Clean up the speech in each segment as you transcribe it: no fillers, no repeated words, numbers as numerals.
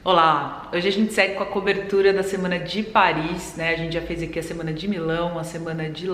Olá, hoje a gente segue com a cobertura da Semana de Paris, né? A gente já fez aqui a Semana de Milão, a Semana de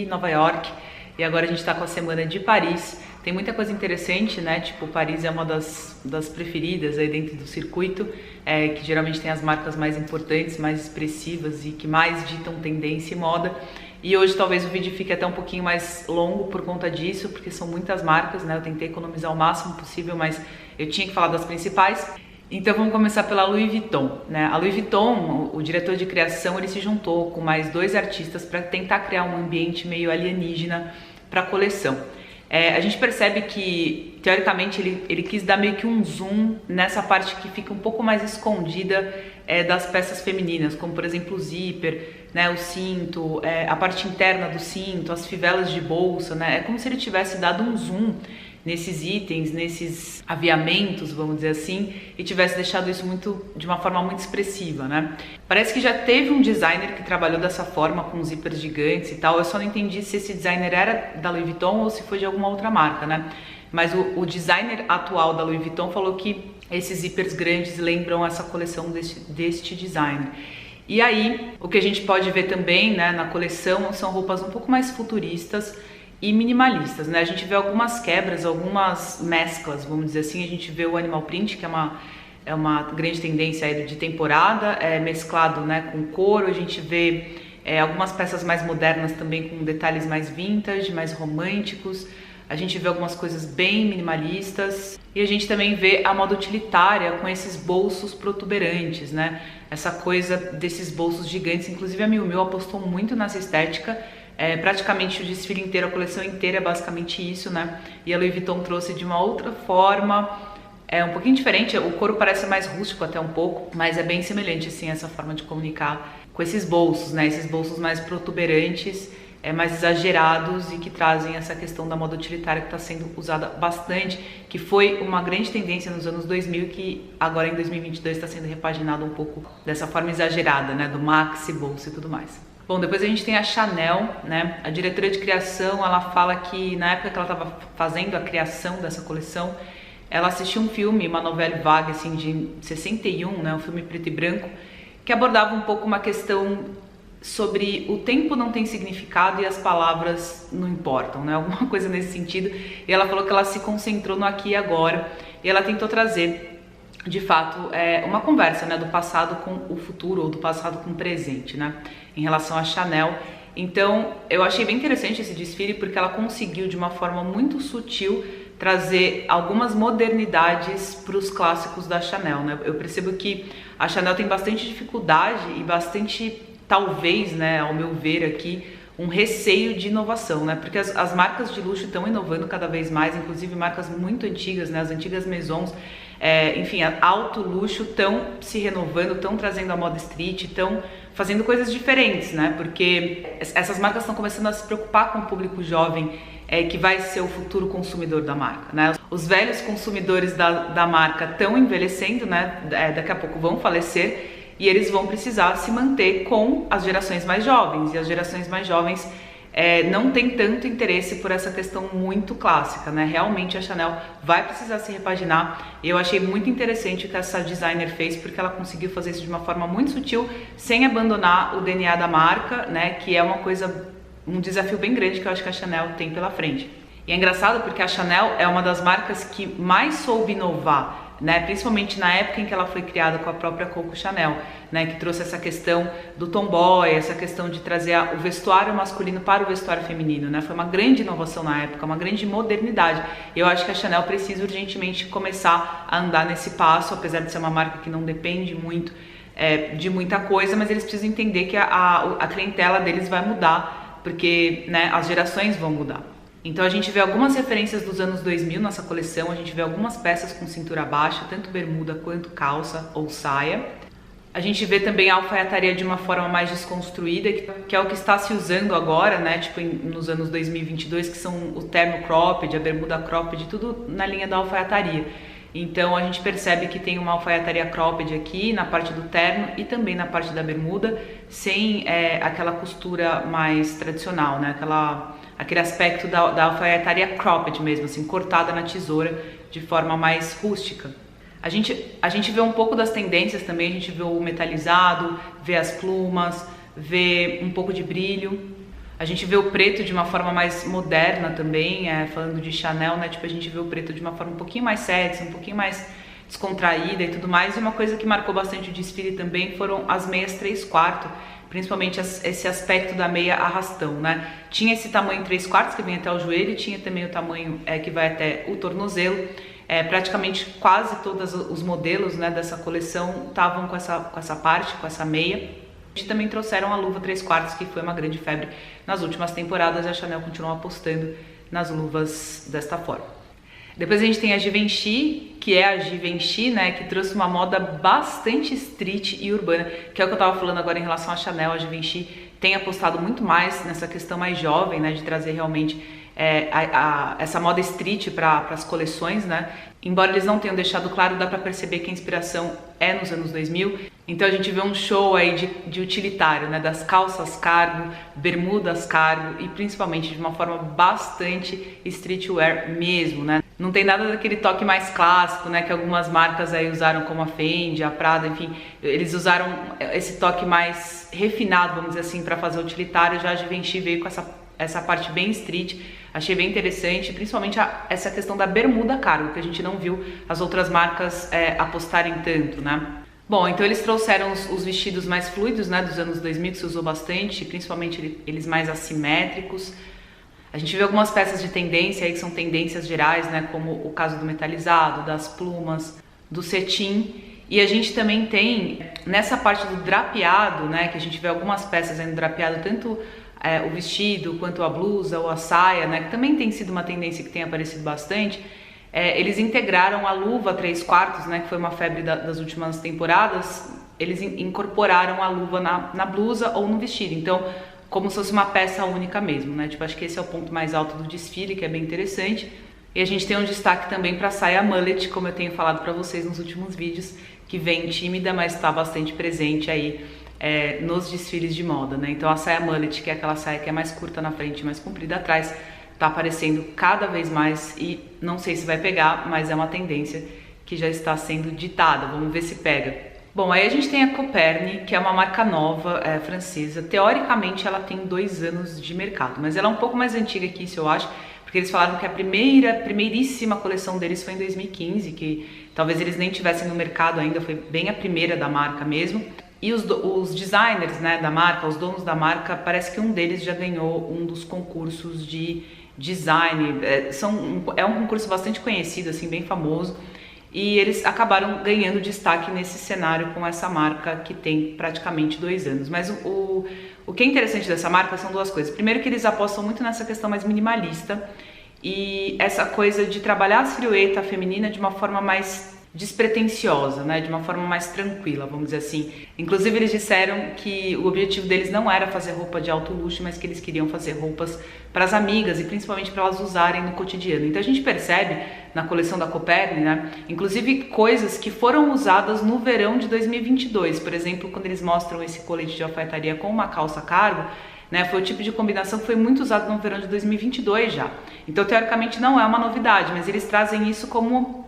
Nova York e agora a gente tá com a Semana de Paris. Tem muita coisa interessante, né? Tipo, Paris é uma das preferidas aí dentro do circuito, que geralmente tem as marcas mais importantes, mais expressivas e que mais ditam tendência e moda. E hoje talvez o vídeo fique até um pouquinho mais longo por conta disso, porque são muitas marcas, né? Eu tentei economizar o máximo possível, mas eu tinha que falar das principais. Então vamos começar pela Louis Vuitton, né? A Louis Vuitton, o diretor de criação, ele se juntou com mais dois artistas para tentar criar um ambiente meio alienígena para a coleção. A gente percebe que, teoricamente, ele quis dar meio que um zoom nessa parte que fica um pouco mais escondida das peças femininas, como por exemplo o zíper, né, o cinto, a parte interna do cinto, as fivelas de bolsa, né? É como se ele tivesse dado um zoom nesses itens, nesses aviamentos, vamos dizer assim, e tivesse deixado isso de uma forma muito expressiva, né? Parece que já teve um designer que trabalhou dessa forma, com zíperes gigantes e tal. Eu só não entendi se esse designer era da Louis Vuitton ou se foi de alguma outra marca, né? Mas o designer atual da Louis Vuitton falou que esses zíperes grandes lembram essa coleção deste designer. E aí, o que a gente pode ver também, né, na coleção são roupas um pouco mais futuristas e minimalistas, né? A gente vê algumas quebras, algumas mesclas, vamos dizer assim. A gente vê o animal print, que é uma grande tendência aí de temporada, mesclado, né, com couro. A gente vê algumas peças mais modernas também com detalhes mais vintage, mais românticos. A gente vê algumas coisas bem minimalistas e a gente também vê a moda utilitária com esses bolsos protuberantes, né? Essa coisa desses bolsos gigantes. Inclusive a Miu Miu apostou muito nessa estética. Praticamente o desfile inteiro, a coleção inteira é basicamente isso, né? E a Louis Vuitton trouxe de uma outra forma, um pouquinho diferente. O couro parece mais rústico até um pouco, mas é bem semelhante assim essa forma de comunicar com esses bolsos, né? Esses bolsos mais protuberantes, mais exagerados e que trazem essa questão da moda utilitária que está sendo usada bastante, que foi uma grande tendência nos anos 2000 que agora em 2022 está sendo repaginado um pouco dessa forma exagerada, né? Do maxi bolso e tudo mais. Bom, depois a gente tem a Chanel, né? A diretora de criação, ela fala que na época que ela estava fazendo a criação dessa coleção, ela assistiu um filme, uma novela vague assim de 61, né? Um filme preto e branco, que abordava um pouco uma questão sobre o tempo não tem significado e as palavras não importam, né? Alguma coisa nesse sentido. E ela falou que ela se concentrou no aqui e agora e ela tentou trazer de fato, uma conversa, né, do passado com o futuro ou do passado com o presente, né, em relação à Chanel. Então, eu achei bem interessante esse desfile porque ela conseguiu, de uma forma muito sutil, trazer algumas modernidades para os clássicos da Chanel, né. Eu percebo que a Chanel tem bastante dificuldade e bastante, talvez, né, ao meu ver aqui, um receio de inovação, né? Porque as marcas de luxo estão inovando cada vez mais, inclusive marcas muito antigas, né? As antigas maisons, enfim, alto luxo estão se renovando, estão trazendo a moda street, estão fazendo coisas diferentes, né? Porque essas marcas estão começando a se preocupar com o público jovem, que vai ser o futuro consumidor da marca, né? Os velhos consumidores da marca estão envelhecendo, né? Daqui a pouco vão falecer. E eles vão precisar se manter com as gerações mais jovens. E as gerações mais jovens não têm tanto interesse por essa questão muito clássica, né? Realmente a Chanel vai precisar se repaginar. E eu achei muito interessante o que essa designer fez, porque ela conseguiu fazer isso de uma forma muito sutil, sem abandonar o DNA da marca, né? Que é um desafio bem grande que eu acho que a Chanel tem pela frente. E é engraçado porque a Chanel é uma das marcas que mais soube inovar, né, principalmente na época em que ela foi criada com a própria Coco Chanel, né, que trouxe essa questão do tomboy, essa questão de trazer o vestuário masculino para o vestuário feminino, né, foi uma grande inovação na época, uma grande modernidade. Eu acho que a Chanel precisa urgentemente começar a andar nesse passo, apesar de ser uma marca que não depende muito de muita coisa, mas eles precisam entender que a clientela deles vai mudar, porque, né, as gerações vão mudar. Então a gente vê algumas referências dos anos 2000 nessa coleção, a gente vê algumas peças com cintura baixa, tanto bermuda quanto calça ou saia. A gente vê também a alfaiataria de uma forma mais desconstruída, que é o que está se usando agora, né, tipo nos anos 2022, que são o terno cropped, a bermuda cropped, tudo na linha da alfaiataria. Então a gente percebe que tem uma alfaiataria cropped aqui na parte do terno e também na parte da bermuda, sem aquela costura mais tradicional, né, aquele aspecto da alfaiataria cropped mesmo, assim, cortada na tesoura de forma mais rústica. A gente vê um pouco das tendências também, a gente vê o metalizado, vê as plumas, vê um pouco de brilho. A gente vê o preto de uma forma mais moderna também, falando de Chanel, né? Tipo, a gente vê o preto de uma forma um pouquinho mais sexy, um pouquinho mais descontraída e tudo mais. E uma coisa que marcou bastante o desfile também foram as meias 3/4, principalmente esse aspecto da meia arrastão, né? Tinha esse tamanho 3/4 que vem até o joelho, tinha também o tamanho que vai até o tornozelo. Praticamente quase todos os modelos, né, dessa coleção estavam com essa parte, com essa meia. E também trouxeram a luva 3/4, que foi uma grande febre nas últimas temporadas, e a Chanel continua apostando nas luvas desta forma. Depois a gente tem a Givenchy, que é a Givenchy, né, que trouxe uma moda bastante street e urbana, que é o que eu tava falando agora em relação à Chanel. A Givenchy tem apostado muito mais nessa questão mais jovem, né, de trazer realmente essa moda street para as coleções, né? Embora eles não tenham deixado claro, dá para perceber que a inspiração é nos anos 2000. Então a gente vê um show aí de utilitário, né? Das calças cargo, bermudas cargo e principalmente de uma forma bastante streetwear mesmo, né? Não tem nada daquele toque mais clássico, né? Que algumas marcas aí usaram, como a Fendi, a Prada, enfim. Eles usaram esse toque mais refinado, vamos dizer assim, para fazer utilitário. Já a Givenchy veio com essa parte bem street. Achei bem interessante, principalmente essa questão da bermuda cargo, que a gente não viu as outras marcas apostarem tanto, né? Bom, então eles trouxeram os vestidos mais fluidos, né, dos anos 2000, que se usou bastante, principalmente eles mais assimétricos. A gente vê algumas peças de tendência aí, que são tendências gerais, né, como o caso do metalizado, das plumas, do cetim. E a gente também tem, nessa parte do drapeado, né, que a gente vê algumas peças aí no drapeado, tanto o vestido, quanto a blusa ou a saia, né, que também tem sido uma tendência que tem aparecido bastante. Eles integraram a luva 3/4, né, que foi uma febre das últimas temporadas. Eles incorporaram a luva na blusa ou no vestido, então como se fosse uma peça única mesmo, né? Tipo, acho que esse é o ponto mais alto do desfile, que é bem interessante. E a gente tem um destaque também para a saia mullet, como eu tenho falado para vocês nos últimos vídeos, que vem tímida, mas está bastante presente aí nos desfiles de moda, né? Então a saia mullet, que é aquela saia que é mais curta na frente e mais comprida atrás, tá aparecendo cada vez mais e não sei se vai pegar, mas é uma tendência que já está sendo ditada. Vamos ver se pega. Bom, aí a gente tem a Coperni, que é uma marca nova, francesa. Teoricamente ela tem 2 anos de mercado, mas ela é um pouco mais antiga que isso, eu acho, porque eles falaram que a primeiríssima coleção deles foi em 2015, que talvez eles nem tivessem no mercado ainda, foi bem a primeira da marca mesmo. E os designers, né, da marca, os donos da marca, parece que um deles já ganhou um dos concursos de design. É um concurso bastante conhecido, assim, bem famoso. E eles acabaram ganhando destaque nesse cenário com essa marca que tem praticamente 2 anos. Mas o que é interessante dessa marca são 2 coisas. Primeiro, que eles apostam muito nessa questão mais minimalista e essa coisa de trabalhar a silhueta feminina de uma forma mais despretensiosa, né, de uma forma mais tranquila, vamos dizer assim. Inclusive eles disseram que o objetivo deles não era fazer roupa de alto luxo, mas que eles queriam fazer roupas para as amigas e principalmente para elas usarem no cotidiano. Então a gente percebe na coleção da Coperni, né, inclusive coisas que foram usadas no verão de 2022. Por exemplo, quando eles mostram esse colete de alfaiataria com uma calça cargo, né, foi o tipo de combinação que foi muito usado no verão de 2022 já. Então teoricamente não é uma novidade, mas eles trazem isso como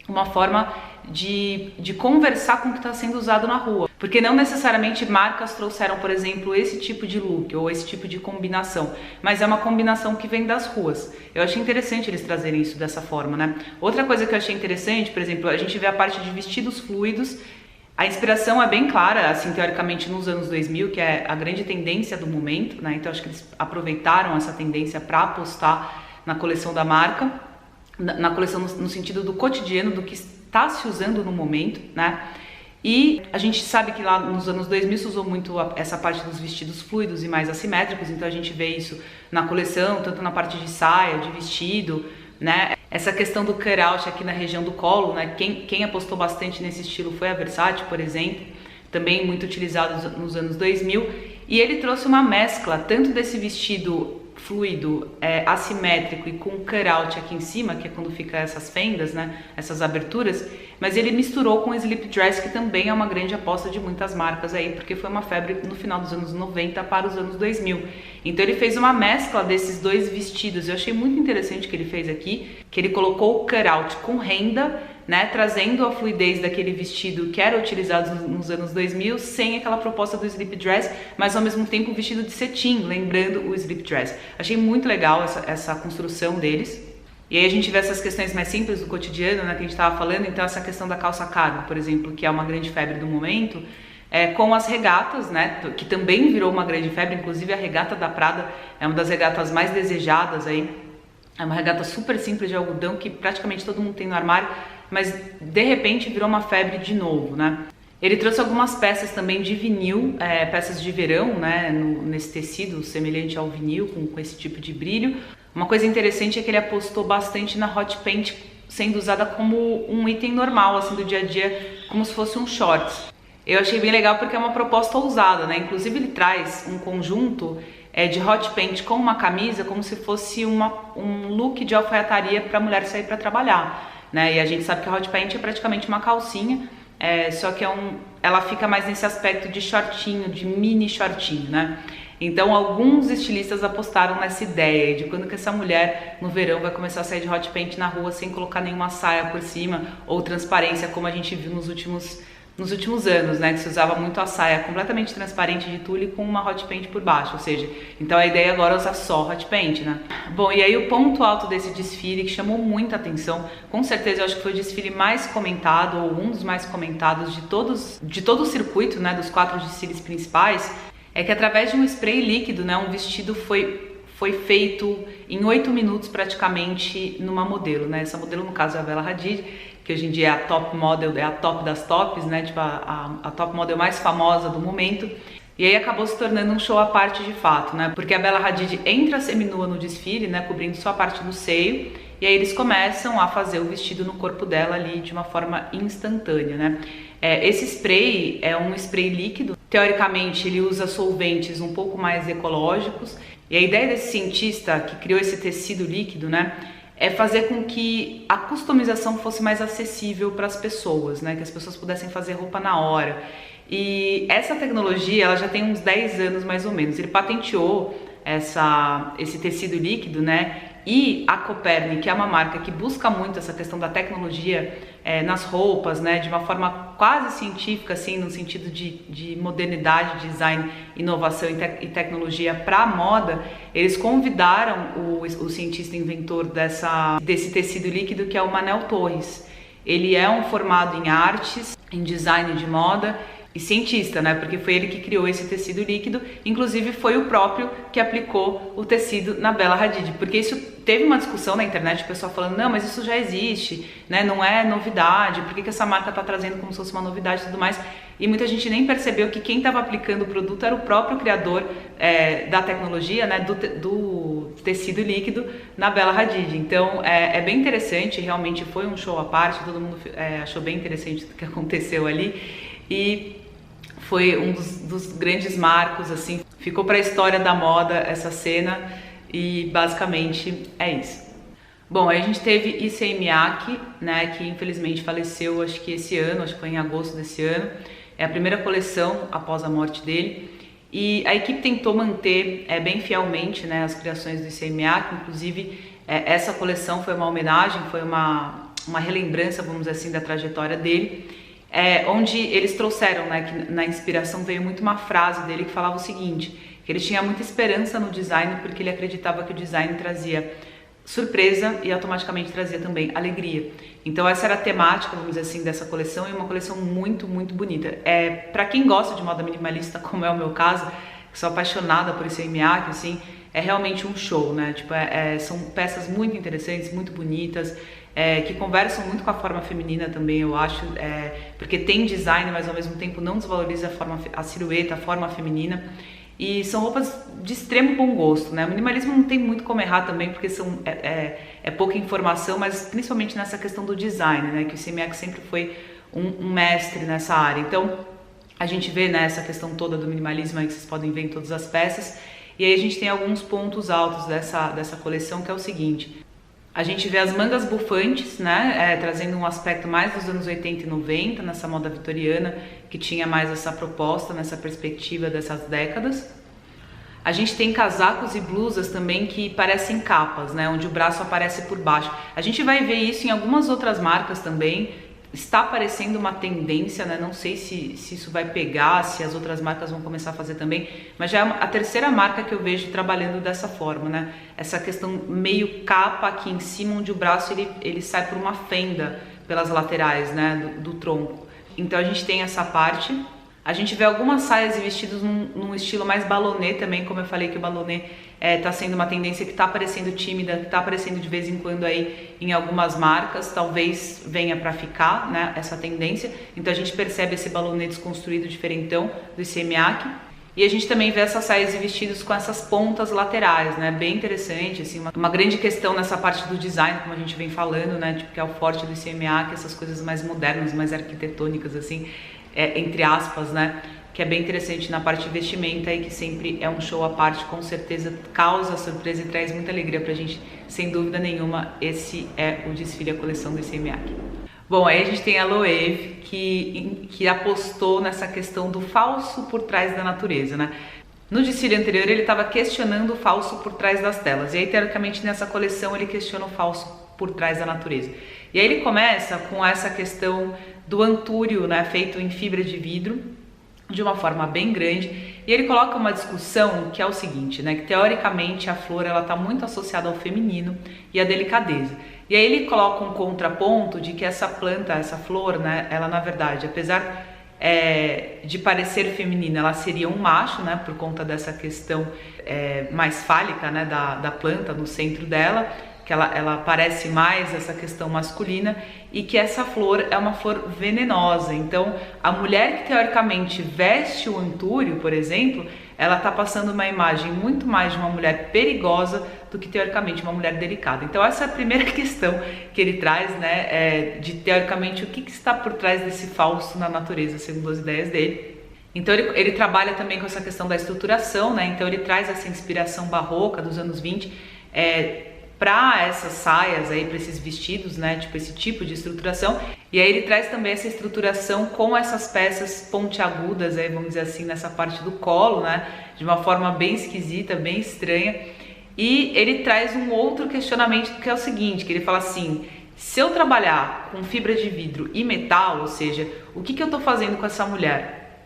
uma forma de conversar com o que está sendo usado na rua. Porque não necessariamente marcas trouxeram, por exemplo, esse tipo de look ou esse tipo de combinação, mas é uma combinação que vem das ruas. Eu achei interessante eles trazerem isso dessa forma, né? Outra coisa que eu achei interessante, por exemplo, a gente vê a parte de vestidos fluidos. A inspiração é bem clara, assim, teoricamente nos anos 2000, que é a grande tendência do momento, né? Então acho que eles aproveitaram essa tendência para apostar na coleção da marca, na coleção no sentido do cotidiano, do que está se usando no momento, né? E a gente sabe que lá nos anos 2000 se usou muito essa parte dos vestidos fluidos e mais assimétricos, então a gente vê isso na coleção, tanto na parte de saia, de vestido, né? Essa questão do cutout aqui na região do colo, né? Quem apostou bastante nesse estilo foi a Versace, por exemplo, também muito utilizado nos anos 2000, e ele trouxe uma mescla tanto desse vestido fluido, assimétrico e com cutout aqui em cima, que é quando fica essas fendas, né, essas aberturas, mas ele misturou com o slip dress, que também é uma grande aposta de muitas marcas aí, porque foi uma febre no final dos anos 90 para os anos 2000. Então ele fez uma mescla desses 2 vestidos. Eu achei muito interessante o que ele fez aqui, que ele colocou o cutout com renda, né, trazendo a fluidez daquele vestido que era utilizado nos anos 2000, sem aquela proposta do slip dress, mas ao mesmo tempo um vestido de cetim, lembrando o slip dress. Achei muito legal essa construção deles. E aí a gente vê essas questões mais simples do cotidiano, né, que a gente estava falando. Então essa questão da calça cargo, por exemplo, que é uma grande febre do momento, com as regatas, né, que também virou uma grande febre. Inclusive a regata da Prada é uma das regatas mais desejadas aí. É uma regata super simples de algodão que praticamente todo mundo tem no armário, mas de repente virou uma febre de novo, né? Ele trouxe algumas peças também de vinil, peças de verão, né, nesse tecido semelhante ao vinil, com esse tipo de brilho. Uma coisa interessante é que ele apostou bastante na hot paint sendo usada como um item normal, assim, do dia a dia, como se fosse um shorts. Eu achei bem legal porque é uma proposta ousada, né? Inclusive ele traz um conjunto de hot paint com uma camisa, como se fosse um look de alfaiataria para a mulher sair para trabalhar, né? E a gente sabe que a hot paint é praticamente uma calcinha, só que ela fica mais nesse aspecto de shortinho, de mini shortinho, né? Então alguns estilistas apostaram nessa ideia de quando que essa mulher no verão vai começar a sair de hot paint na rua sem colocar nenhuma saia por cima ou transparência, como a gente viu nos últimos anos, né, que se usava muito a saia completamente transparente de tule com uma hot paint por baixo, ou seja, então a ideia agora é usar só hot paint, né? Bom, e aí o ponto alto desse desfile que chamou muita atenção, com certeza eu acho que foi o desfile mais comentado, ou um dos mais comentados de todo o circuito, né, dos 4 desfiles principais, é que através de um spray líquido, né, um vestido foi feito em 8 minutos praticamente numa modelo, né? Essa modelo no caso é a Bella Hadid, que hoje em dia é a top model, é a top das tops, né? Tipo a top model mais famosa do momento. E aí acabou se tornando um show à parte de fato, né? Porque a Bella Hadid entra seminua no desfile, né? Cobrindo só a parte do seio. E aí eles começam a fazer o vestido no corpo dela ali de uma forma instantânea, né? Esse spray é um spray líquido. Teoricamente ele usa solventes um pouco mais ecológicos. E a ideia desse cientista que criou esse tecido líquido, né, é fazer com que a customização fosse mais acessível para as pessoas, né, que as pessoas pudessem fazer roupa na hora. E essa tecnologia ela já tem uns 10 anos mais ou menos. Ele patenteou esse tecido líquido, né? E a Copernic, que é uma marca que busca muito essa questão da tecnologia nas roupas, né? De uma forma quase científica, assim, no sentido de modernidade, design, inovação e tecnologia para a moda. Eles convidaram o cientista inventor desse tecido líquido, que é o Manel Torres. Ele é um formado em artes, em design de moda e cientista, né? Porque foi ele que criou esse tecido líquido, inclusive foi o próprio que aplicou o tecido na Bella Hadid, porque isso teve uma discussão na internet, o pessoal falando, não, mas isso já existe, né? Não é novidade, por que essa marca tá trazendo como se fosse uma novidade e tudo mais? E muita gente nem percebeu que quem estava aplicando o produto era o próprio criador da tecnologia, né? Do tecido líquido na Bella Hadid. Então é bem interessante, realmente foi um show à parte, todo mundo achou bem interessante o que aconteceu ali. E foi um dos grandes marcos, assim, ficou para a história da moda essa cena e basicamente é isso. Bom, aí a gente teve Issey Miyake, né, que infelizmente faleceu, acho que esse ano, acho que foi em agosto desse ano. É a primeira coleção após a morte dele e a equipe tentou manter bem fielmente, né, as criações do Issey Miyake. Inclusive essa coleção foi uma homenagem, foi uma relembrança, vamos dizer assim, da trajetória dele. Onde eles trouxeram, né, que na inspiração veio muito uma frase dele que falava o seguinte, que ele tinha muita esperança no design porque ele acreditava que o design trazia surpresa e automaticamente trazia também alegria. Então essa era a temática, vamos dizer assim, dessa coleção, e uma coleção muito, muito bonita. Para quem gosta de moda minimalista, como é o meu caso, que sou apaixonada por esse Miyake, assim, é realmente um show, né? Tipo, são peças muito interessantes, muito bonitas, que conversam muito com a forma feminina também, eu acho, porque tem design, mas ao mesmo tempo não desvaloriza a silhueta, a forma feminina. E são roupas de extremo bom gosto, né? O minimalismo não tem muito como errar também, porque é pouca informação, mas principalmente nessa questão do design, né? Que o Issey Miyake sempre foi um mestre nessa área. Então, a gente vê, né, essa questão toda do minimalismo aí que vocês podem ver em todas as peças. E aí a gente tem alguns pontos altos dessa coleção, que é o seguinte. A gente vê as mangas bufantes, né, trazendo um aspecto mais dos anos 80 e 90, nessa moda vitoriana, que tinha mais essa proposta, nessa perspectiva dessas décadas. A gente tem casacos e blusas também que parecem capas, né? Onde o braço aparece por baixo. A gente vai ver isso em algumas outras marcas também. Está aparecendo uma tendência, né? Não sei se isso vai pegar, se as outras marcas vão começar a fazer também, mas já é a terceira marca que eu vejo trabalhando dessa forma, né? Essa questão meio capa aqui em cima, onde o braço ele sai por uma fenda pelas laterais, né? Do tronco. Então a gente tem essa parte. A gente vê algumas saias e vestidos num estilo mais balonê também, como eu falei que o balonê tá sendo uma tendência que tá aparecendo tímida, que tá aparecendo de vez em quando aí em algumas marcas, talvez venha para ficar, né, essa tendência. Então a gente percebe esse balonê desconstruído diferentão do ICMAC. E a gente também vê essas saias e vestidos com essas pontas laterais, né, bem interessante, assim, uma grande questão nessa parte do design, como a gente vem falando, né, tipo, que é o forte do ICMAC, essas coisas mais modernas, mais arquitetônicas, assim, entre aspas, né, que é bem interessante na parte de vestimenta e que sempre é um show à parte, com certeza causa surpresa e traz muita alegria pra gente, sem dúvida nenhuma. Esse é o desfile, a coleção do ICMAC. Bom, aí a gente tem a Loewe, que apostou nessa questão do falso por trás da natureza, né? No desfile anterior ele estava questionando o falso por trás das telas, e aí teoricamente nessa coleção ele questiona o falso por trás da natureza. E aí ele começa com essa questão do antúrio, né, feito em fibra de vidro, de uma forma bem grande, e ele coloca uma discussão que é o seguinte, né, que teoricamente a flor ela está muito associada ao feminino e à delicadeza. E aí ele coloca um contraponto de que essa planta, essa flor, né, ela na verdade, apesar de parecer feminina, ela seria um macho, né, por conta dessa questão mais fálica, né, da planta no centro dela, que ela parece mais essa questão masculina, e que essa flor é uma flor venenosa. Então, a mulher que teoricamente veste o antúrio, por exemplo, ela está passando uma imagem muito mais de uma mulher perigosa do que teoricamente uma mulher delicada. Então, essa é a primeira questão que ele traz, né, de teoricamente o que está por trás desse falso na natureza, segundo as ideias dele. Então ele trabalha também com essa questão da estruturação, né? Então ele traz essa inspiração barroca dos anos 20, para essas saias aí, para esses vestidos, né, tipo esse tipo de estruturação. E aí ele traz também essa estruturação com essas peças pontiagudas aí, vamos dizer assim, nessa parte do colo, né, de uma forma bem esquisita, bem estranha. E ele traz um outro questionamento que é o seguinte, que ele fala assim: se eu trabalhar com fibra de vidro e metal, ou seja, o que eu tô fazendo com essa mulher?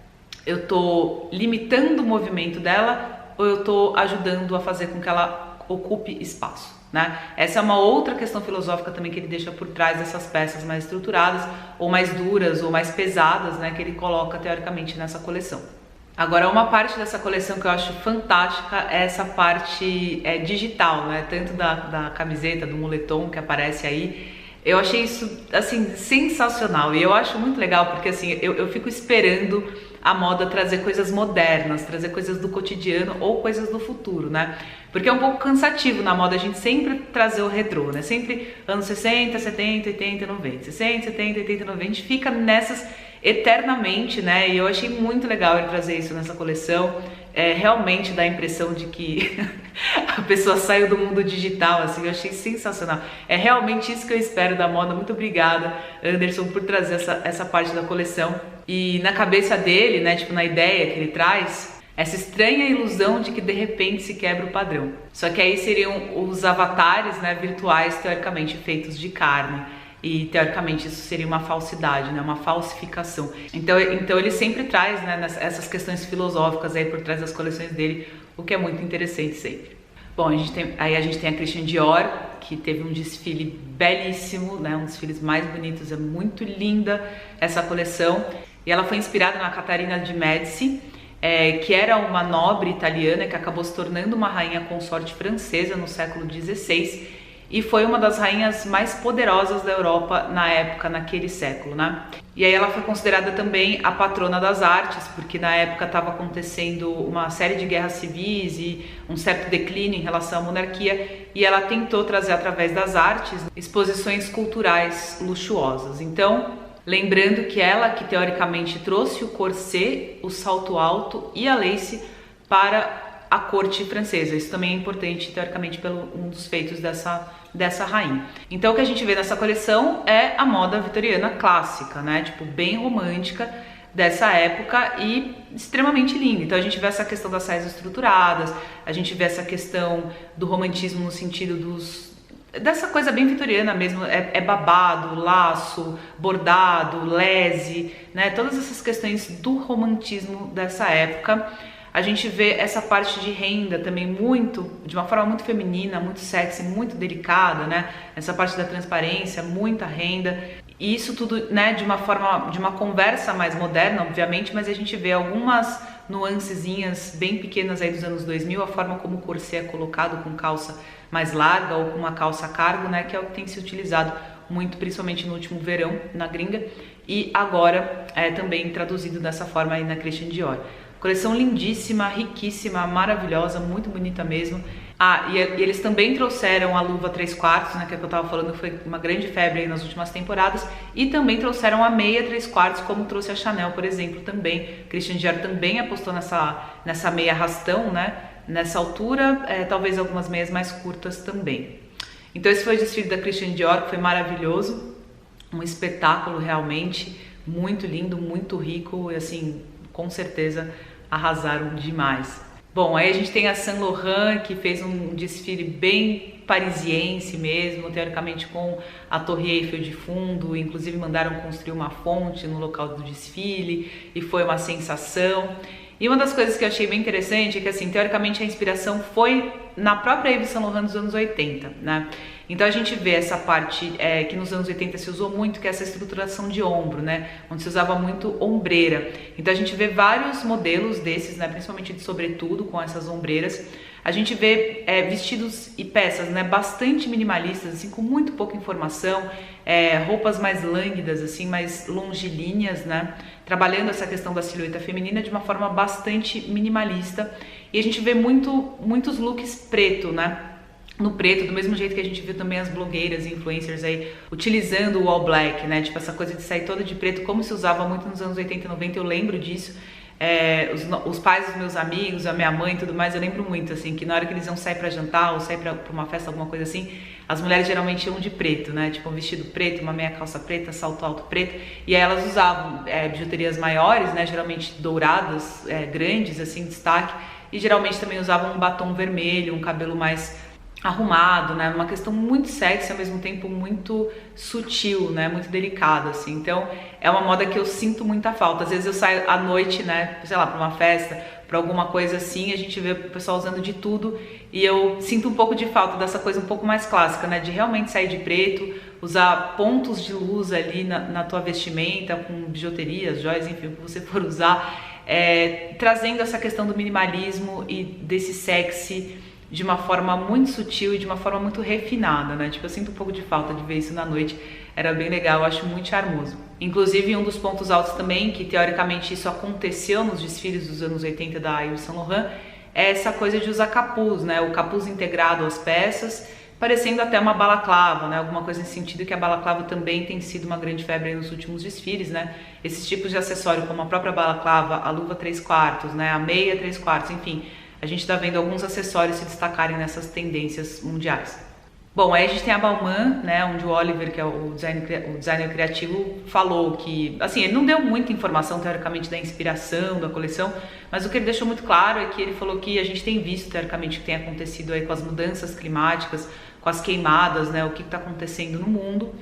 Eu tô limitando o movimento dela ou eu tô ajudando a fazer com que ela ocupe espaço? Né? Essa é uma outra questão filosófica também que ele deixa por trás dessas peças mais estruturadas, ou mais duras, ou mais pesadas, né, que ele coloca teoricamente nessa coleção. Agora, uma parte dessa coleção que eu acho fantástica é essa parte digital, né, tanto da camiseta, do moletom que aparece aí. Eu achei isso, assim, sensacional, e eu acho muito legal porque, assim, eu fico esperando a moda trazer coisas modernas, trazer coisas do cotidiano ou coisas do futuro, né? Porque é um pouco cansativo na moda a gente sempre trazer o retrô, né? Sempre anos 60, 70, 80, 90, 60, 70, 80, 90, a gente fica nessas eternamente, né? E eu achei muito legal ele trazer isso nessa coleção. Realmente dá a impressão de que a pessoa saiu do mundo digital, assim, eu achei sensacional. É realmente isso que eu espero da moda. Muito obrigada, Anderson, por trazer essa parte da coleção. E na cabeça dele, né, tipo na ideia que ele traz, essa estranha ilusão de que de repente se quebra o padrão. Só que aí seriam os avatares, né, virtuais, teoricamente feitos de carne. E teoricamente isso seria uma falsidade, né? Uma falsificação. Então ele sempre traz, né, essas questões filosóficas aí por trás das coleções dele, o que é muito interessante sempre. Bom, a gente tem a Christian Dior, que teve um desfile belíssimo, né? Um dos desfiles mais bonitos, é muito linda essa coleção. E ela foi inspirada na Catarina de Médici, que era uma nobre italiana que acabou se tornando uma rainha consorte francesa no século XVI. E foi uma das rainhas mais poderosas da Europa na época, naquele século, né? E aí ela foi considerada também a patrona das artes, porque na época estava acontecendo uma série de guerras civis e um certo declínio em relação à monarquia, e ela tentou trazer através das artes exposições culturais luxuosas. Então, lembrando que ela que teoricamente trouxe o corset, o salto alto e a lace para a corte francesa. Isso também é importante, teoricamente, pelo um dos feitos dessa rainha. Então o que a gente vê nessa coleção é a moda vitoriana clássica, né? Tipo, bem romântica, dessa época e extremamente lindo. Então a gente vê essa questão das saias estruturadas, a gente vê essa questão do romantismo no sentido dessa coisa bem vitoriana mesmo, é babado, laço, bordado, lese, né? Todas essas questões do romantismo dessa época. A gente vê essa parte de renda também de uma forma muito feminina, muito sexy, muito delicada, né? Essa parte da transparência, muita renda. E isso tudo, né, de uma conversa mais moderna, obviamente, mas a gente vê algumas nuancezinhas bem pequenas aí dos anos 2000, a forma como o corset é colocado com calça mais larga ou com uma calça cargo, né, que é o que tem se utilizado muito, principalmente no último verão na gringa, e agora é também traduzido dessa forma aí na Christian Dior. Coleção lindíssima, riquíssima, maravilhosa, muito bonita mesmo. E eles também trouxeram a luva 3/4, né, que é o que eu tava falando, foi uma grande febre aí nas últimas temporadas, e também trouxeram a meia 3/4, como trouxe a Chanel, por exemplo, também. Christian Dior também apostou nessa meia rastão, né, nessa altura, talvez algumas meias mais curtas também. Então esse foi o desfile da Christian Dior, que foi maravilhoso, um espetáculo realmente, muito lindo, muito rico, e assim, com certeza arrasaram demais. Bom, aí a gente tem a Saint Laurent, que fez um desfile bem parisiense mesmo, teoricamente com a Torre Eiffel de fundo, inclusive mandaram construir uma fonte no local do desfile e foi uma sensação. E uma das coisas que eu achei bem interessante é que, assim, teoricamente a inspiração foi na própria Yves Saint Laurent dos anos 80, né? Então a gente vê essa parte que nos anos 80 se usou muito, que é essa estruturação de ombro, né? Onde se usava muito ombreira. Então a gente vê vários modelos desses, né? Principalmente de sobretudo, com essas ombreiras. A gente vê vestidos e peças, né, bastante minimalistas, assim, com muito pouca informação, roupas mais lânguidas, assim, mais longilíneas, né, trabalhando essa questão da silhueta feminina de uma forma bastante minimalista. E a gente vê muitos looks preto, né, no preto, do mesmo jeito que a gente viu também as blogueiras e influencers aí utilizando o all black, né, tipo essa coisa de sair toda de preto, como se usava muito nos anos 80 e 90, eu lembro disso. Os pais dos meus amigos, a minha mãe e tudo mais, eu lembro muito, assim, que na hora que eles iam sair pra jantar ou sair pra uma festa, alguma coisa assim, as mulheres geralmente iam de preto, né, tipo um vestido preto, uma meia calça preta, salto alto preto, e aí elas usavam bijuterias maiores, né, geralmente douradas, grandes, assim, destaque, e geralmente também usavam um batom vermelho, um cabelo mais arrumado, né, uma questão muito sexy, ao mesmo tempo muito sutil, né, muito delicada, assim. Então é uma moda que eu sinto muita falta. Às vezes eu saio à noite, né, sei lá, pra uma festa, pra alguma coisa assim, a gente vê o pessoal usando de tudo e eu sinto um pouco de falta dessa coisa um pouco mais clássica, né, de realmente sair de preto, usar pontos de luz ali na tua vestimenta, com bijuterias, joias, enfim, o que você for usar, trazendo essa questão do minimalismo e desse sexy de uma forma muito sutil e de uma forma muito refinada, né? Tipo, eu sinto um pouco de falta de ver isso na noite, era bem legal, eu acho muito charmoso. Inclusive, um dos pontos altos também, que teoricamente isso aconteceu nos desfiles dos anos 80 da Yves Saint Laurent, é essa coisa de usar capuz, né? O capuz integrado às peças, parecendo até uma balaclava, né? Alguma coisa nesse sentido, que a balaclava também tem sido uma grande febre nos últimos desfiles, né? Esses tipos de acessório, como a própria balaclava, a luva 3/4, né? A meia 3/4, enfim, a gente está vendo alguns acessórios se destacarem nessas tendências mundiais. Bom, aí a gente tem a Balmain, né, onde o Oliver, que é o designer criativo, falou que, assim, ele não deu muita informação, teoricamente, da inspiração da coleção, mas o que ele deixou muito claro é que ele falou que a gente tem visto, teoricamente, o que tem acontecido aí com as mudanças climáticas, com as queimadas, né, o que está acontecendo no mundo,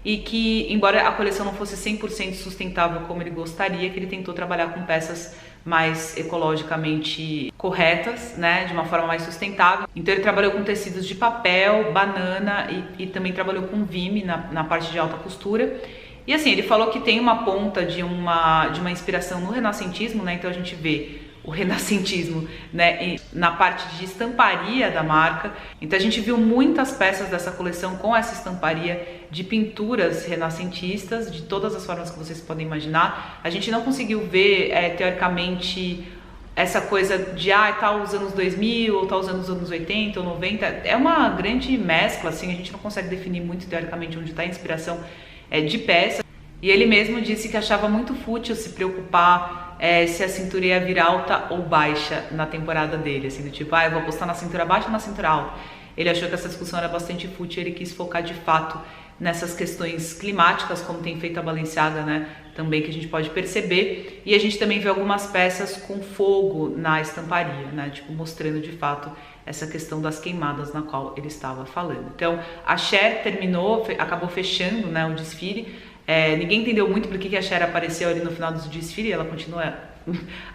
e que, embora a coleção não fosse 100% sustentável como ele gostaria, que ele tentou trabalhar com peças mais ecologicamente corretas, né, de uma forma mais sustentável. Então ele trabalhou com tecidos de papel, banana e também trabalhou com vime na parte de alta costura. E assim, ele falou que tem uma ponta de uma inspiração no renascentismo, né, então a gente vê o renascentismo, né, na parte de estamparia da marca. Então a gente viu muitas peças dessa coleção com essa estamparia de pinturas renascentistas, de todas as formas que vocês podem imaginar. A gente não conseguiu ver, teoricamente, essa coisa de, tá os anos 2000, ou tá usando os anos 80 ou 90. É uma grande mescla, assim, a gente não consegue definir muito, teoricamente, onde está a inspiração de peça. E ele mesmo disse que achava muito fútil se preocupar se a cintura ia vir alta ou baixa na temporada dele, assim, do tipo, eu vou apostar na cintura baixa ou na cintura alta. Ele achou que essa discussão era bastante fútil e ele quis focar de fato nessas questões climáticas, como tem feito a Balenciaga, né? Também que a gente pode perceber. E a gente também vê algumas peças com fogo na estamparia, né? Tipo, mostrando de fato essa questão das queimadas na qual ele estava falando. Então, a Cher terminou, acabou fechando, né, o desfile. Ninguém entendeu muito porque que a Cher apareceu ali no final do desfile, ela continua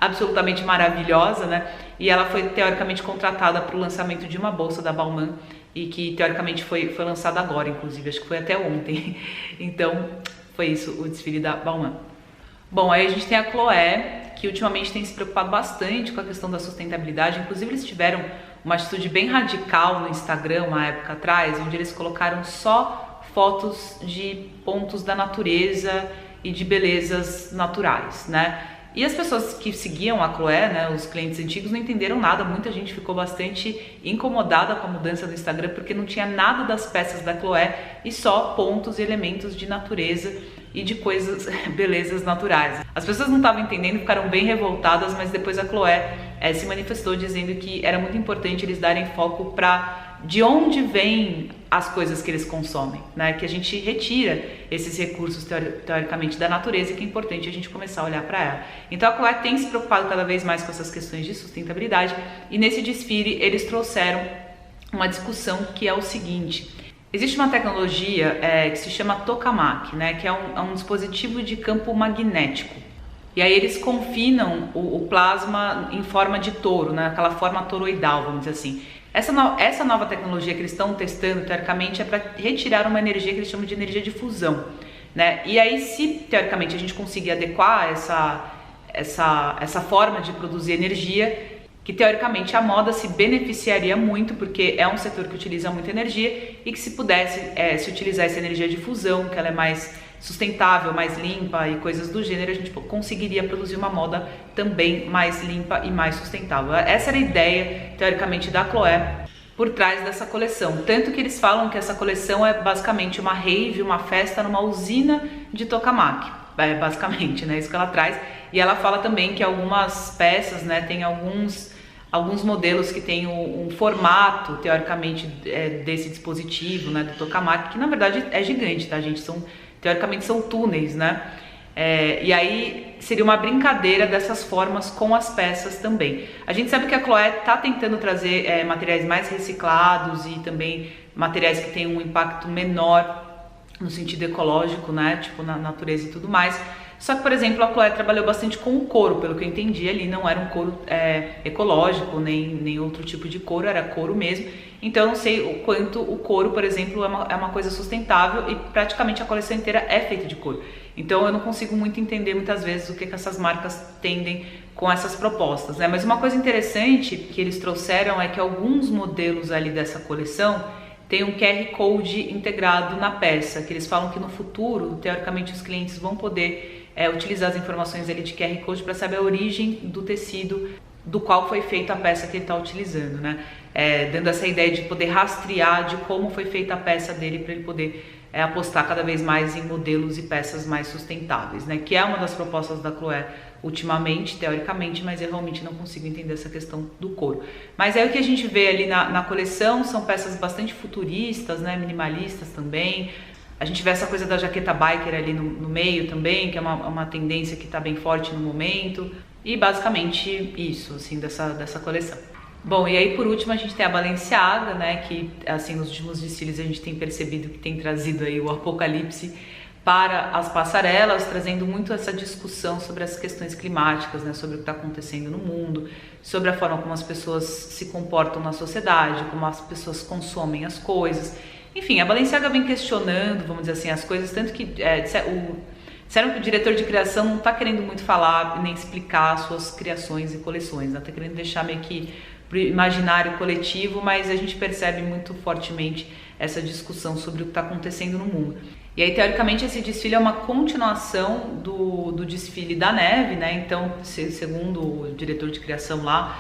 absolutamente maravilhosa, né? E ela foi teoricamente contratada para o lançamento de uma bolsa da Balmain e que teoricamente foi lançada agora, inclusive, acho que foi até ontem. Então, foi isso, o desfile da Balmain. Bom, aí a gente tem a Chloé, que ultimamente tem se preocupado bastante com a questão da sustentabilidade. Inclusive, eles tiveram uma atitude bem radical no Instagram, uma época atrás, onde eles colocaram só fotos de pontos da natureza e de belezas naturais, né? E as pessoas que seguiam a Chloé, né, os clientes antigos, não entenderam nada. Muita gente ficou bastante incomodada com a mudança do Instagram, porque não tinha nada das peças da Chloé e só pontos e elementos de natureza e de coisas, belezas naturais. As pessoas não estavam entendendo, ficaram bem revoltadas, mas depois a Chloé se manifestou dizendo que era muito importante eles darem foco para de onde vêm as coisas que eles consomem, né? Que a gente retira esses recursos teoricamente da natureza e que é importante a gente começar a olhar para ela. Então a Chloé tem se preocupado cada vez mais com essas questões de sustentabilidade e nesse desfile eles trouxeram uma discussão que é o seguinte: existe uma tecnologia que se chama tokamak, né? Que é um dispositivo de campo magnético. E aí eles confinam o plasma em forma de touro, né? Aquela forma toroidal, vamos dizer assim. Essa nova tecnologia que eles estão testando, teoricamente, é para retirar uma energia que eles chamam de energia de fusão, né? E aí, se teoricamente a gente conseguir adequar essa forma de produzir energia, que teoricamente a moda se beneficiaria muito, porque é um setor que utiliza muita energia, e que se pudesse se utilizar essa energia de fusão, que ela é mais sustentável, mais limpa e coisas do gênero, a gente conseguiria produzir uma moda também mais limpa e mais sustentável. Essa era a ideia, teoricamente, da Chloé por trás dessa coleção. Tanto que eles falam que essa coleção é basicamente uma rave, uma festa numa usina de tokamak. Basicamente, né? Isso que ela traz. E ela fala também que algumas peças, né, tem alguns modelos que tem um formato, teoricamente, desse dispositivo, né, do tokamak, que na verdade é gigante, tá, gente? Teoricamente são túneis, né? E aí seria uma brincadeira dessas formas com as peças também. A gente sabe que a Chloé está tentando trazer materiais mais reciclados e também materiais que tenham um impacto menor no sentido ecológico, né? Tipo na natureza e tudo mais. Só que, por exemplo, a Chloé trabalhou bastante com o couro, pelo que eu entendi ali, não era um couro ecológico, nem outro tipo de couro, era couro mesmo. Então eu não sei o quanto o couro, por exemplo, é uma coisa sustentável e praticamente a coleção inteira é feita de couro. Então eu não consigo muito entender muitas vezes o que essas marcas tendem com essas propostas, né? Mas uma coisa interessante que eles trouxeram é que alguns modelos ali dessa coleção tem um QR Code integrado na peça, que eles falam que no futuro, teoricamente, os clientes vão poder utilizar as informações ali de QR Code para saber a origem do tecido do qual foi feita a peça que ele está utilizando, né? Dando essa ideia de poder rastrear de como foi feita a peça dele para ele poder apostar cada vez mais em modelos e peças mais sustentáveis, né? Que é uma das propostas da Chloé ultimamente, teoricamente, mas eu realmente não consigo entender essa questão do couro. Mas aí o que a gente vê ali na coleção são peças bastante futuristas, né? Minimalistas também. A gente vê essa coisa da jaqueta biker ali no meio também, que é uma tendência que está bem forte no momento. E basicamente isso, assim, dessa coleção. Bom, e aí por último a gente tem a Balenciaga, né, que assim nos últimos desfiles a gente tem percebido que tem trazido aí o apocalipse para as passarelas, trazendo muito essa discussão sobre as questões climáticas, né, sobre o que está acontecendo no mundo, sobre a forma como as pessoas se comportam na sociedade, como as pessoas consomem as coisas. Enfim, a Balenciaga vem questionando, vamos dizer assim, as coisas, tanto que disseram que o diretor de criação não está querendo muito falar nem explicar suas criações e coleções, está querendo deixar meio que pro imaginário coletivo, mas a gente percebe muito fortemente essa discussão sobre o que está acontecendo no mundo. E aí, teoricamente, esse desfile é uma continuação do desfile da neve, né? Então, segundo o diretor de criação lá,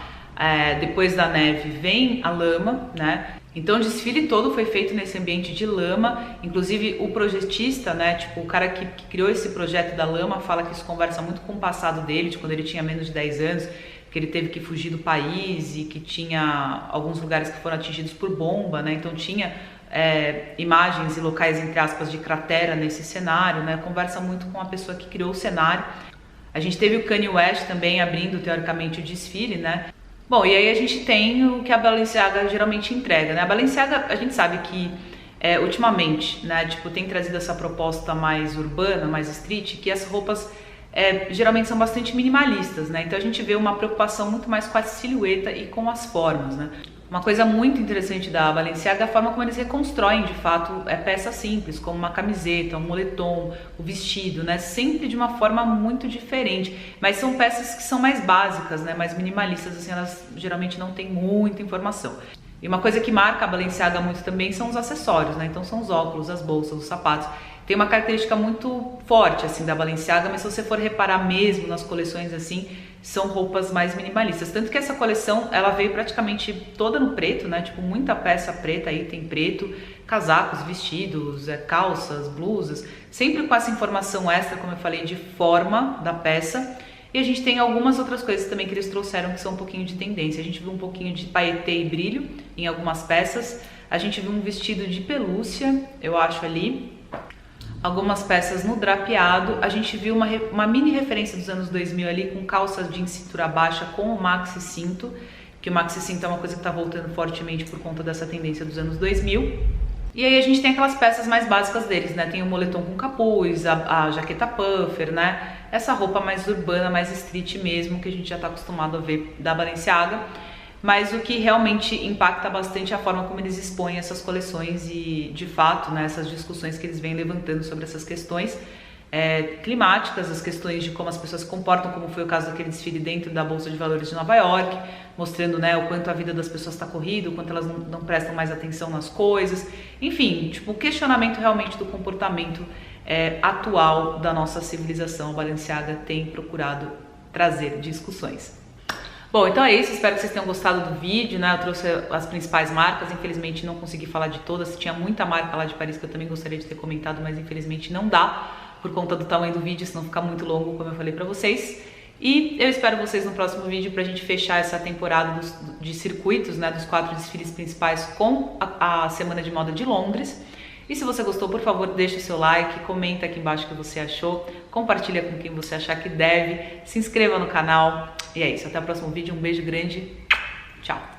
depois da neve vem a lama, né? Então o desfile todo foi feito nesse ambiente de lama, inclusive o projetista, né, tipo, o cara que criou esse projeto da lama fala que isso conversa muito com o passado dele, de quando ele tinha menos de 10 anos, que ele teve que fugir do país e que tinha alguns lugares que foram atingidos por bomba, né, então tinha imagens e locais, entre aspas, de cratera nesse cenário, né? Conversa muito com a pessoa que criou o cenário. A gente teve o Kanye West também abrindo, teoricamente, o desfile, né? Bom, e aí a gente tem o que a Balenciaga geralmente entrega, né? A Balenciaga, a gente sabe que ultimamente, né, tipo, tem trazido essa proposta mais urbana, mais street, que as roupas geralmente são bastante minimalistas, né? Então a gente vê uma preocupação muito mais com a silhueta e com as formas, né? Uma coisa muito interessante da Balenciaga é a forma como eles reconstroem, de fato, peças simples, como uma camiseta, um moletom, o vestido, né? Sempre de uma forma muito diferente, mas são peças que são mais básicas, né? Mais minimalistas, assim, elas geralmente não têm muita informação. E uma coisa que marca a Balenciaga muito também são os acessórios, né? Então são os óculos, as bolsas, os sapatos. Tem uma característica muito forte, assim, da Balenciaga, mas se você for reparar mesmo nas coleções, assim, são roupas mais minimalistas. Tanto que essa coleção, ela veio praticamente toda no preto, né? Tipo, muita peça preta, item preto, casacos, vestidos, calças, blusas, sempre com essa informação extra, como eu falei, de forma da peça. E a gente tem algumas outras coisas também que eles trouxeram que são um pouquinho de tendência. A gente viu um pouquinho de paetê e brilho em algumas peças. A gente viu um vestido de pelúcia, eu acho, ali. Algumas peças no drapeado. A gente viu uma mini referência dos anos 2000 ali, com calças jeans cintura baixa com o maxi cinto, que o maxi cinto é uma coisa que está voltando fortemente por conta dessa tendência dos anos 2000. E aí a gente tem aquelas peças mais básicas deles, né? Tem o moletom com capuz, a jaqueta puffer, né? Essa roupa mais urbana, mais street mesmo, que a gente já está acostumado a ver da Balenciaga. Mas o que realmente impacta bastante é a forma como eles expõem essas coleções e, de fato, né, essas discussões que eles vêm levantando sobre essas questões climáticas, as questões de como as pessoas se comportam, como foi o caso daquele desfile dentro da Bolsa de Valores de Nova York, mostrando, né, o quanto a vida das pessoas está corrida, o quanto elas não prestam mais atenção nas coisas. Enfim, tipo, o questionamento realmente do comportamento atual da nossa civilização. A Balenciaga tem procurado trazer discussões. Bom, então é isso, espero que vocês tenham gostado do vídeo, né? Eu trouxe as principais marcas, infelizmente não consegui falar de todas, tinha muita marca lá de Paris que eu também gostaria de ter comentado, mas infelizmente não dá, por conta do tamanho do vídeo, senão fica muito longo, como eu falei pra vocês. E eu espero vocês no próximo vídeo pra gente fechar essa temporada de circuitos, né? Dos 4 desfiles principais com a Semana de Moda de Londres. E se você gostou, por favor, deixa o seu like, comenta aqui embaixo o que você achou, compartilha com quem você achar que deve, se inscreva no canal. E é isso, até o próximo vídeo, um beijo grande, tchau!